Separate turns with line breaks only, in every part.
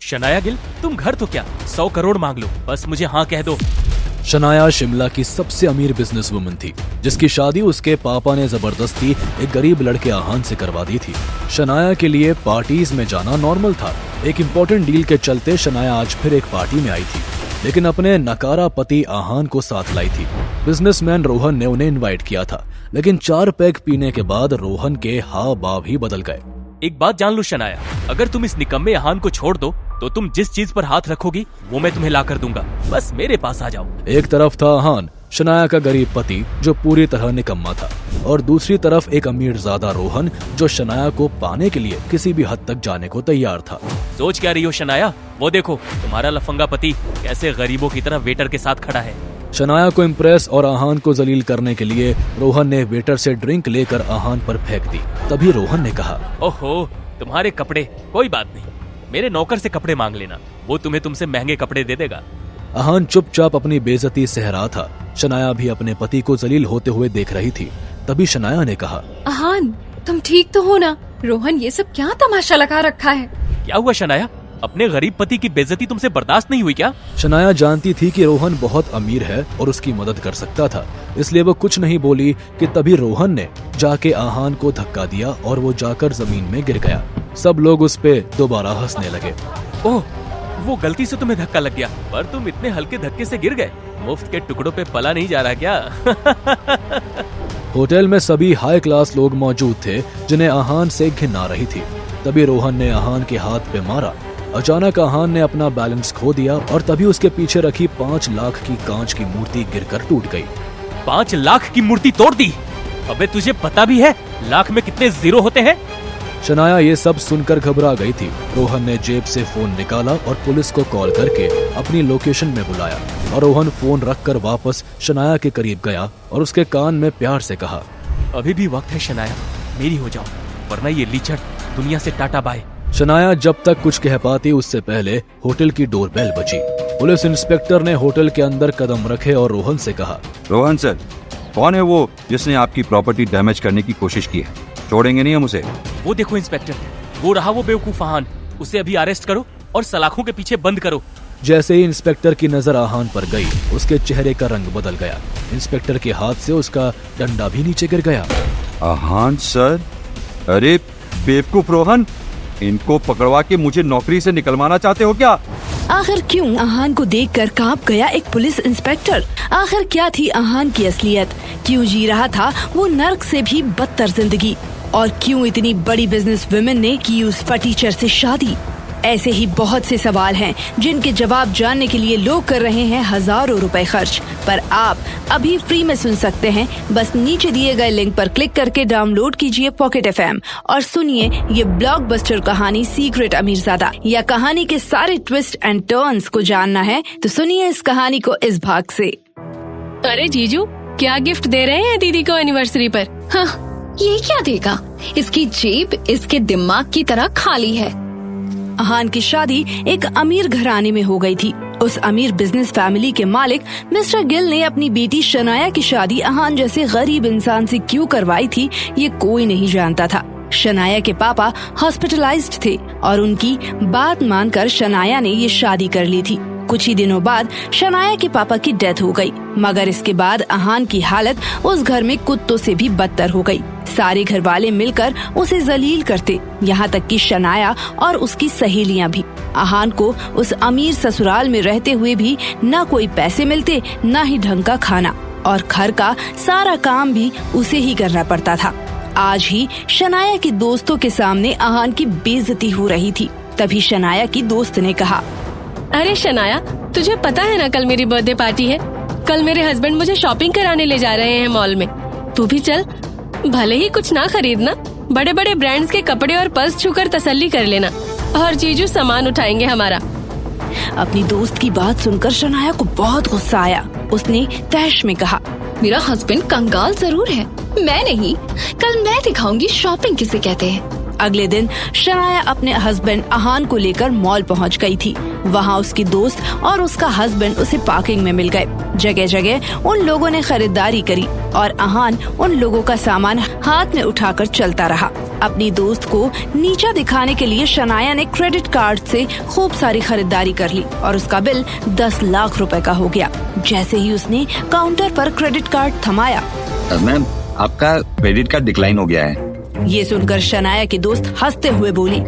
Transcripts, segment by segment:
शनाया गिल, तुम घर तो क्या 100 करोड़ मांग लो, बस मुझे हाँ कह दो।
शनाया शिमला की सबसे अमीर बिजनेस वुमन थी, जिसकी शादी उसके पापा ने जबरदस्ती एक गरीब लड़के आहान से करवा दी थी। शनाया के लिए पार्टीज में जाना नॉर्मल था। एक इम्पोर्टेंट डील के चलते शनाया आज फिर एक पार्टी में आई थी, लेकिन अपने नकारा पति आहान को साथ लाई थी। बिजनेसमैन रोहन ने उन्हें इनवाइट किया था, लेकिन 4 पैग पीने के बाद रोहन के हाव भाव ही बदल गए।
एक बात जान लो शनाया, अगर तुम इस निकम्मे आहान को छोड़ दो तो तुम जिस चीज पर हाथ रखोगी वो मैं तुम्हें ला कर दूंगा, बस मेरे पास आ जाओ।
एक तरफ था आहान, शनाया का गरीब पति जो पूरी तरह निकम्मा था, और दूसरी तरफ एक अमीरजादा रोहन जो शनाया को पाने के लिए किसी भी हद तक जाने को तैयार था।
सोच क्या रही हो शनाया, वो देखो तुम्हारा लफंगा पति कैसे गरीबों की तरह वेटर के साथ खड़ा है।
शनाया को इम्प्रेस और आहान को जलील करने के लिए रोहन ने वेटर से ड्रिंक लेकर आहान पर फेंक दी। तभी रोहन ने कहा,
ओहो तुम्हारे कपड़े, कोई बात नहीं, मेरे नौकर से कपड़े मांग लेना, वो तुम्हें तुमसे महंगे कपड़े दे देगा।
आहान चुपचाप अपनी बेइज्जती सह रहा था। शनाया भी अपने पति को जलील होते हुए देख रही थी। तभी शनाया ने कहा,
आहान तुम ठीक तो हो ना? रोहन ये सब क्या तमाशा लगा रखा है?
क्या हुआ शनाया, अपने गरीब पति की बेइज्जती तुमसे बर्दाश्त नहीं हुई क्या?
शनाया जानती थी कि रोहन बहुत अमीर है और उसकी मदद कर सकता था, इसलिए वो कुछ नहीं बोली कि तभी रोहन ने जाके आहान को धक्का दिया और वो जाकर जमीन में गिर गया। सब लोग उस पे दोबारा हंसने लगे।
ओह, वो गलती से तुम्हें धक्का लग गया, पर तुम इतने हल्के धक्के से गिर गए, मुफ्त के टुकड़ों पे पला नहीं जा रहा क्या?
होटल में सभी हाई क्लास लोग मौजूद थे जिन्हें आहान से घिन आ रही थी। तभी रोहन ने आहान के हाथ पे मारा। अचानक आहान ने अपना बैलेंस खो दिया और तभी उसके पीछे रखी 5 लाख की कांच की मूर्ति गिरकर टूट गई।
5 लाख की मूर्ति तोड़ दी? अबे तुझे पता भी है लाख में कितने जीरो होते हैं?
शनाया ये सब सुनकर घबरा गई थी। रोहन ने जेब से फोन निकाला और पुलिस को कॉल करके अपनी लोकेशन में बुलाया, और रोहन फोन रखकर वापस शनाया के करीब गया और उसके कान में प्यार से कहा,
अभी भी वक्त है शनाया, मेरी हो जाओ, वरना ये लीचड़ दुनिया से टाटा बाय।
शनाया जब तक कुछ कह पाती उससे पहले होटल की डोरबेल बजी। पुलिस इंस्पेक्टर ने होटल के अंदर कदम रखे और रोहन से कहा,
रोहन सर, कौन है वो जिसने आपकी प्रॉपर्टी डैमेज करने की कोशिश की है? छोड़ेंगे नहीं हम उसे।
वो देखो इंस्पेक्टर, वो रहा वो बेवकूफ आहान, उसे अभी अरेस्ट करो और सलाखों के पीछे बंद करो।
जैसे ही इंस्पेक्टर की नजर आहान पर गई, उसके चेहरे का रंग बदल गया। इंस्पेक्टर के हाथ से उसका डंडा भी नीचे गिर गया।
आहान सर, अरे बेवकूफ रोहन, इनको पकड़वा के मुझे नौकरी से निकलवाना चाहते हो क्या?
आखिर क्यों आहान को देखकर कांप गया एक पुलिस इंस्पेक्टर? आखिर क्या थी आहान की असलियत? क्यों जी रहा था वो नर्क से भी बदतर जिंदगी? और क्यों इतनी बड़ी बिजनेस वुमेन ने की उस फटीचर से शादी? ऐसे ही बहुत से सवाल हैं जिनके जवाब जानने के लिए लोग कर रहे हैं हजारों रुपए खर्च। पर आप अभी फ्री में सुन सकते हैं, बस नीचे दिए गए लिंक पर क्लिक करके डाउनलोड कीजिए पॉकेट FM और सुनिए ये ब्लॉकबस्टर कहानी सीक्रेट अमीरजादा। या कहानी के सारे ट्विस्ट एंड टर्न्स को जानना है तो सुनिए इस कहानी को इस भाग से।
अरे जीजू, क्या गिफ्ट दे रहे हैं दीदी को एनिवर्सरी पर?
हाँ, ये क्या देगा? इसकी जेब इसके दिमाग की तरह खाली है।
आहान की शादी एक अमीर घराने में हो गई थी। उस अमीर बिजनेस फैमिली के मालिक मिस्टर गिल ने अपनी बेटी शनाया की शादी आहान जैसे गरीब इंसान से क्यों करवाई थी, ये कोई नहीं जानता था। शनाया के पापा हॉस्पिटलाइज्ड थे और उनकी बात मानकर शनाया ने ये शादी कर ली थी। कुछ ही दिनों बाद शनाया के पापा की डेथ हो गई, मगर इसके बाद आहान की हालत उस घर में कुत्तों से भी बदतर हो गई। सारे घर वाले मिलकर उसे जलील करते, यहाँ तक कि शनाया और उसकी सहेलियाँ भी। आहान को उस अमीर ससुराल में रहते हुए भी न कोई पैसे मिलते, न ही ढंग का खाना, और घर का सारा काम भी उसे ही करना पड़ता था। आज ही शनाया के दोस्तों के सामने आहान की बेइज्जती हो रही थी। तभी शनाया की दोस्त ने कहा,
अरे शनाया, तुझे पता है ना कल मेरी बर्थडे पार्टी है। कल मेरे हस्बैंड मुझे शॉपिंग कराने ले जा रहे हैं मॉल में, तू भी चल। भले ही कुछ ना खरीदना, बड़े बड़े ब्रांड्स के कपड़े और पर्स छूकर तसल्ली कर लेना, और जीजू सामान उठाएंगे हमारा।
अपनी दोस्त की बात सुनकर शनाया को बहुत गुस्सा आया। उसने तैश में कहा,
मेरा हस्बैंड कंगाल जरूर है, मैं नहीं। कल मैं दिखाऊंगी शॉपिंग किसे कहते हैं।
अगले दिन शनाया अपने हस्बैंड अहान को लेकर मॉल पहुंच गई थी। वहां उसकी दोस्त और उसका हस्बैंड उसे पार्किंग में मिल गए। जगह जगह उन लोगों ने खरीदारी करी और अहान उन लोगों का सामान हाथ में उठाकर चलता रहा। अपनी दोस्त को नीचा दिखाने के लिए शनाया ने क्रेडिट कार्ड से खूब सारी खरीदारी कर ली और उसका बिल 10 लाख रुपए का हो गया। जैसे ही उसने काउंटर पर क्रेडिट कार्ड थमाया,
मैम आपका क्रेडिट कार्ड डिक्लाइन हो गया है।
ये सुनकर शनाया की दोस्त हंसते हुए बोली,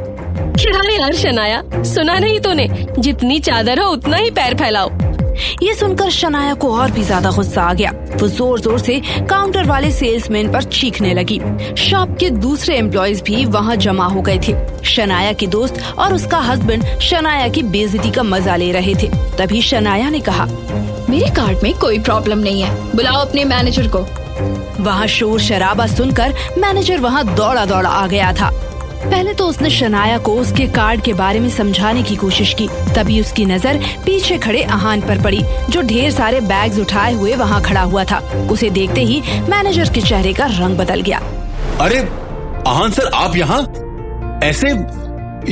क्या यार शनाया, सुना नहीं तूने, जितनी चादर हो उतना ही पैर फैलाओ।
ये सुनकर शनाया को और भी ज्यादा गुस्सा आ गया। वो जोर जोर से काउंटर वाले सेल्समैन पर चीखने लगी। शॉप के दूसरे एम्प्लॉयज भी वहाँ जमा हो गए थे। शनाया की दोस्त और उसका हस्बैंड शनाया की बेइज्जती का मजा ले रहे थे। तभी शनाया ने कहा,
मेरे कार्ड में कोई प्रॉब्लम नहीं है, बुलाओ अपने मैनेजर को।
वहाँ शोर शराबा सुनकर मैनेजर वहाँ दौड़ा दौड़ा आ गया था। पहले तो उसने शनाया को उसके कार्ड के बारे में समझाने की कोशिश की। तभी उसकी नजर पीछे खड़े अहान पर पड़ी, जो ढेर सारे बैग्स उठाए हुए वहाँ खड़ा हुआ था। उसे देखते ही मैनेजर के चेहरे का रंग बदल गया।
अरे अहान सर, आप यहाँ ऐसे,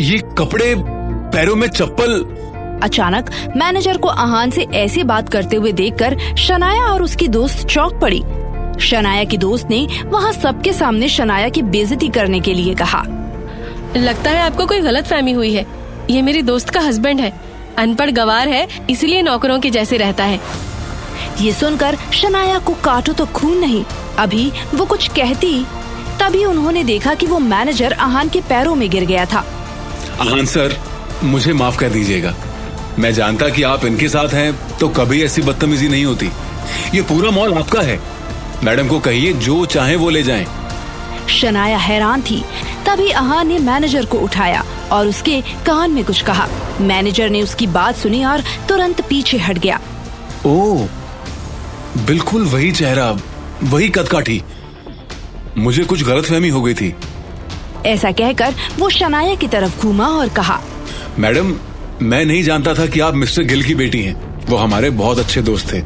ये कपड़े, पैरों में चप्पल।
अचानक मैनेजर को अहान से ऐसी बात करते हुए देखकर शनाया और उसकी दोस्त चौंक पड़ी। शनाया की दोस्त ने वहाँ सबके सामने शनाया की बेइज्जती करने के लिए कहा,
लगता है आपको कोई गलतफहमी हुई है। ये मेरी दोस्त का हस्बैंड है, अनपढ़ गवार है, इसलिए नौकरों के जैसे रहता है।
ये सुनकर शनाया को काटो तो खून नहीं। अभी वो कुछ कहती, तभी उन्होंने देखा कि वो मैनेजर अहान के पैरों में गिर गया था।
अहान सर, मुझे माफ कर दीजिएगा। मैं जानता कि आप इनके साथ हैं तो कभी ऐसी बदतमीजी नहीं होती। ये पूरा मॉल आपका है। मैडम को कहिए जो चाहे वो ले जाएं।
शनाया हैरान थी। तभी अहान ने मैनेजर को उठाया और उसके कान में कुछ कहा। मैनेजर ने उसकी बात सुनी और तुरंत पीछे हट गया।
ओह, बिल्कुल वही चेहरा, वही कदकाठी। मुझे कुछ गलतफहमी हो गई थी।
ऐसा कहकर वो शनाया की तरफ घूमा और कहा,
मैडम, मैं नहीं जानता था कि आप मिस्टर गिल की बेटी हैं। वो हमारे बहुत अच्छे दोस्त थे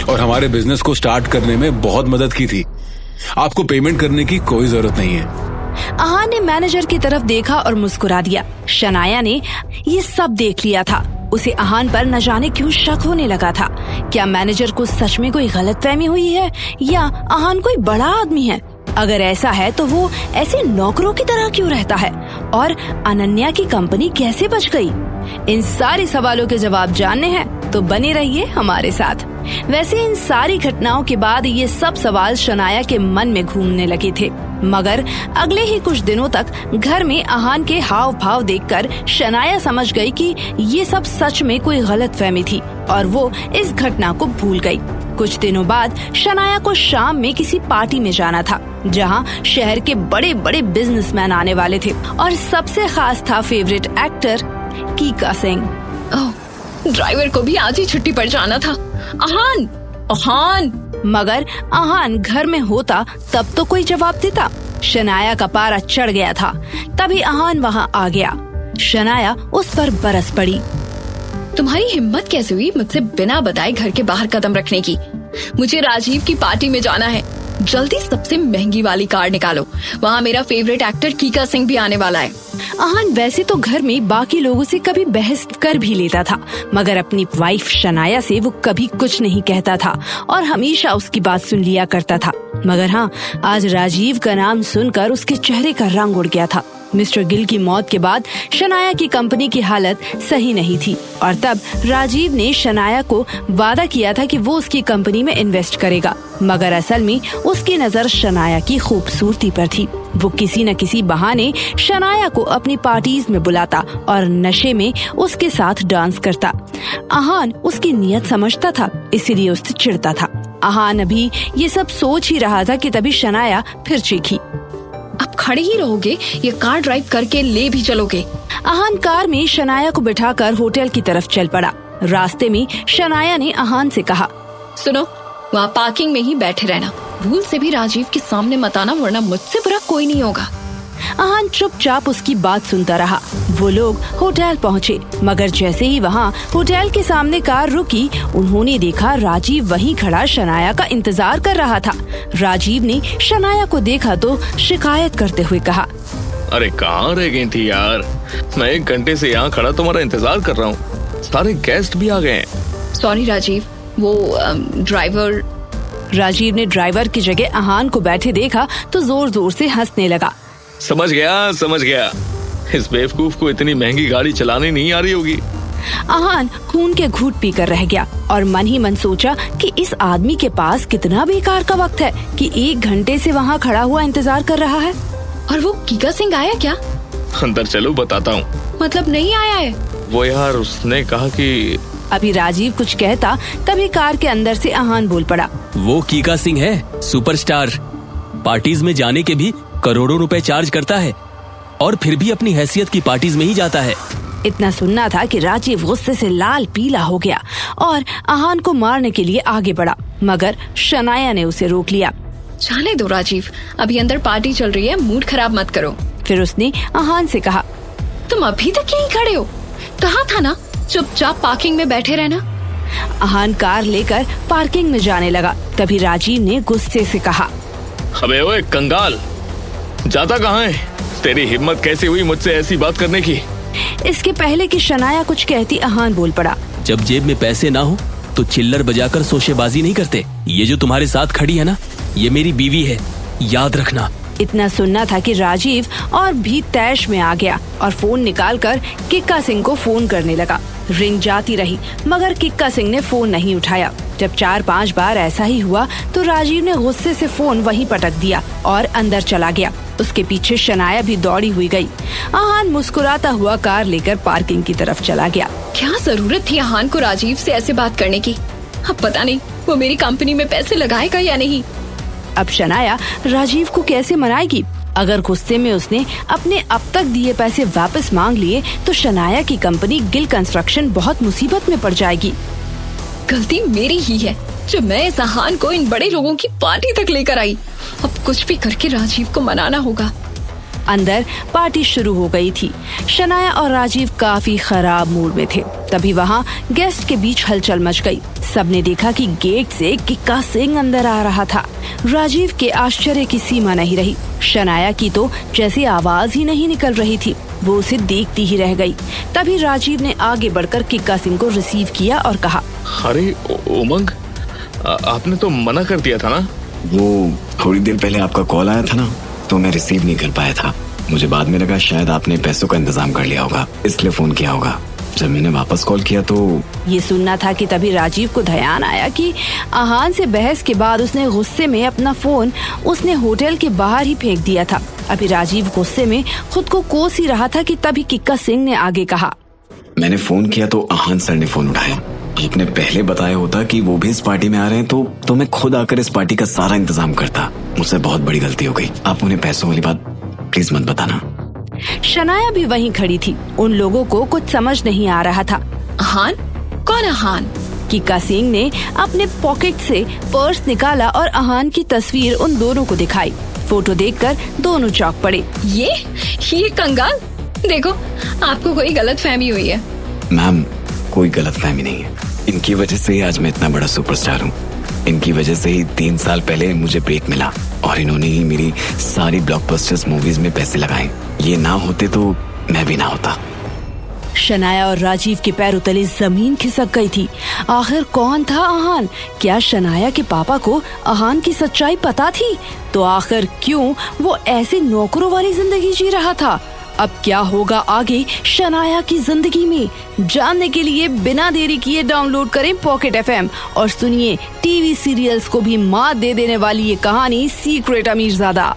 और हमारे बिजनेस को स्टार्ट करने में बहुत मदद की थी। आपको पेमेंट करने की कोई जरूरत नहीं है।
अहान ने मैनेजर की तरफ देखा और मुस्कुरा दिया। शनाया ने ये सब देख लिया था। उसे अहान पर न जाने क्यों शक होने लगा था। क्या मैनेजर को सच में कोई गलतफहमी हुई है या अहान कोई बड़ा आदमी है? अगर ऐसा है तो वो ऐसे नौकरों की तरह क्यों रहता है और अनन्या की कंपनी कैसे बच गई? इन सारे सवालों के जवाब जानने हैं तो बने रहिए हमारे साथ। वैसे इन सारी घटनाओं के बाद ये सब सवाल शनाया के मन में घूमने लगे थे, मगर अगले ही कुछ दिनों तक घर में अहान के हाव भाव देखकर शनाया समझ गई कि ये सब सच में कोई गलतफहमी थी और वो इस घटना को भूल गई। कुछ दिनों बाद शनाया को शाम में किसी पार्टी में जाना था, जहां शहर के बड़े बड़े बिजनेसमैन आने वाले थे और सबसे खास था फेवरेट एक्टर कीका सिंह।
ओह, ड्राइवर को भी आज ही छुट्टी पर जाना था। अहान, अहान।
मगर अहान घर में होता तब तो कोई जवाब देता। शनाया का पारा चढ़ गया था। तभी अहान वहाँ आ गया। शनाया उस पर बरस पड़ी।
तुम्हारी हिम्मत कैसे हुई मुझसे बिना बताए घर के बाहर कदम रखने की? मुझे राजीव की पार्टी में जाना है। जल्दी सबसे महंगी वाली कार निकालो, वहाँ मेरा फेवरेट एक्टर कीका सिंह भी आने वाला है।
अहान वैसे तो घर में बाकी लोगों से कभी बहस कर भी लेता था, मगर अपनी वाइफ शनाया से वो कभी कुछ नहीं कहता था और हमेशा उसकी बात सुन लिया करता था। मगर हाँ, आज राजीव का नाम सुनकर उसके चेहरे का रंग उड़ गया था। मिस्टर गिल की मौत के बाद शनाया की कंपनी की हालत सही नहीं थी और तब राजीव ने शनाया को वादा किया था कि वो उसकी कंपनी में इन्वेस्ट करेगा, मगर असल में उसकी नजर शनाया की खूबसूरती पर थी। वो किसी न किसी बहाने शनाया को अपनी पार्टीज में बुलाता और नशे में उसके साथ डांस करता। अहान उसकी नियत समझता था, इसीलिए उससे चिढ़ता था। अहान अभी ये सब सोच ही रहा था कि तभी शनाया फिर चीखी,
अब खड़े ही रहोगे या कार ड्राइव करके ले भी चलोगे?
अहान कार में शनाया को बिठाकर होटल की तरफ चल पड़ा। रास्ते में शनाया ने अहान से कहा,
सुनो, वहाँ पार्किंग में ही बैठे रहना, भूल से भी राजीव के सामने मत आना, वरना मुझसे बुरा कोई नहीं होगा।
अहान चुपचाप उसकी बात सुनता रहा। वो लोग होटल पहुँचे, मगर जैसे ही वहाँ होटल के सामने कार रुकी, उन्होंने देखा राजीव वहीं खड़ा शनाया का इंतजार कर रहा था। राजीव ने शनाया को देखा तो शिकायत करते हुए कहा,
अरे कहाँ रह गई थी यार, मैं 1 घंटे से यहाँ खड़ा तुम्हारा इंतजार कर रहा हूँ, सारे गेस्ट भी आ गए हैं।
सॉरी राजीव, वो ड्राइवर।
राजीव ने ड्राइवर की जगह आहान को बैठे देखा तो जोर जोर से हंसने लगा।
समझ गया, इस बेवकूफ को इतनी महंगी गाड़ी चलानी नहीं आ रही होगी।
आहान खून के घूंट पीकर रह गया और मन ही मन सोचा कि इस आदमी के पास कितना बेकार का वक्त है कि 1 घंटे से वहाँ खड़ा हुआ इंतजार कर रहा है।
और वो कीका सिंह आया क्या?
अंदर चलो बताता हूँ।
मतलब नहीं आया है?
वो यार उसने कहा कि
अभी राजीव कुछ कहता तभी कार के अंदर से आहान बोल पड़ा।
वो कीका सिंह है, सुपरस्टार। पार्टीज में जाने के भी करोड़ों रुपए चार्ज करता है और फिर भी अपनी हैसियत की पार्टीज में ही जाता है।
इतना सुनना था कि राजीव गुस्से से लाल पीला हो गया और आहान को मारने के लिए आगे बढ़ा, मगर शनाया ने उसे रोक लिया।
जाने दो राजीव, अभी अंदर पार्टी चल रही है, मूड खराब मत करो।
फिर उसने आहान से कहा,
तुम अभी तक यहीं खड़े हो? कहा था ना चुपचाप पार्किंग में बैठे रहना।
आहान कार लेकर पार्किंग में जाने लगा। तभी राजीव ने गुस्से से कहा,
अबे ओए कंगाल, जाता कहाँ है? तेरी हिम्मत कैसे हुई मुझसे ऐसी बात करने की?
इसके पहले कि शनाया कुछ कहती आहान बोल पड़ा,
जब जेब में पैसे ना हो तो चिल्लर बजाकर शोशेबाजी नहीं करते। ये जो तुम्हारे साथ खड़ी है ना, ये मेरी बीवी है, याद रखना।
इतना सुनना था कि राजीव और भी तैश में आ गया और फोन निकालकर किक्का सिंह को फोन करने लगा। रिंग जाती रही मगर किक्का सिंह ने फोन नहीं उठाया। जब 4-5 बार ऐसा ही हुआ तो राजीव ने गुस्से से फोन वहीं पटक दिया और अंदर चला गया। उसके पीछे शनाया भी दौड़ी हुई गई। आहान मुस्कुराता हुआ कार लेकर पार्किंग की तरफ चला गया।
क्या जरूरत थी आहान को राजीव से ऐसे बात करने की? अब पता नहीं वो मेरी कंपनी में पैसे लगाएगा या नहीं।
अब शनाया राजीव को कैसे मनाएगी? अगर गुस्से में उसने अपने अब तक दिए पैसे वापस मांग लिए तो शनाया की कंपनी गिल कंस्ट्रक्शन बहुत मुसीबत में पड़ जाएगी।
गलती मेरी ही है जो मैं इस आहान को इन बड़े लोगों की पार्टी तक लेकर आई। अब कुछ भी करके राजीव को मनाना होगा।
अंदर पार्टी शुरू हो गई थी। शनाया और राजीव काफी खराब मूड में थे। तभी वहाँ गेस्ट के बीच हलचल मच गई। सबने देखा कि गेट से किक्का सिंह अंदर आ रहा था। राजीव के आश्चर्य की सीमा नहीं रही। शनाया की तो जैसी आवाज ही नहीं निकल रही थी, वो उसे देखती ही रह गई। तभी राजीव ने आगे बढ़कर किक्का सिंह को रिसीव किया और कहा,
अरे उमंग, आपने तो मना कर दिया था ना?
वो थोड़ी देर पहले आपका कॉल आया था ना, तो मैं रिसीव नहीं कर पाया था। मुझे बाद में लगा शायद आपने पैसों का इंतजाम कर लिया होगा, इसलिए फोन किया होगा। जब मैंने वापस कॉल किया तो
ये सुनना था कि तभी राजीव को ध्यान आया कि आहान से बहस के बाद उसने गुस्से में अपना फोन उसने होटल के बाहर ही फेंक दिया था। अभी राजीव गुस्से में खुद को कोस ही रहा था कि तभी किक्का सिंह ने आगे कहा,
मैंने फोन किया तो आहान सर ने फोन उठाया। आपने पहले बताया होता कि वो भी इस पार्टी में आ रहे हैं तो मैं खुद आकर इस पार्टी का सारा इंतजाम करता। मुझसे बहुत बड़ी गलती हो गई। आप उन्हें पैसों वाली बात प्लीज मत बताना।
शनाया भी वहीं खड़ी थी। उन लोगों को कुछ समझ नहीं आ रहा था।
आहान? कौन आहान?
किक्का सिंह ने अपने पॉकेट से पर्स निकाला और आहान की तस्वीर उन दोनों को दिखाई। फोटो देखकर दोनों चौंक पड़े।
ये कंगाल? देखो, आपको कोई गलतफहमी हुई है।
मैम, कोई गलतफहमी नहीं है। इनकी वजह से ही आज मैं इतना बड़ा सुपरस्टार हूँ। इनकी वजह से ही 3 साल पहले मुझे ब्रेक मिला और इन्होंने ही मेरी सारी ब्लॉकबस्टर्स मूवीज में पैसे लगाए। ये ना होते तो मैं भी ना होता।
शनाया और राजीव के पैरों तले जमीन खिसक गई थी। आखिर कौन था आहान? क्या शनाया के पापा को आहान की सच्चाई पता थी? तो आखिर क्यों वो ऐसे नौकरों वाली जिंदगी जी रहा था? अब क्या होगा आगे शनाया की जिंदगी में? जानने के लिए बिना देरी किए डाउनलोड करें पॉकेट FM और सुनिए टीवी सीरियल्स को भी मात दे देने वाली ये कहानी सीक्रेट अमीरजादा।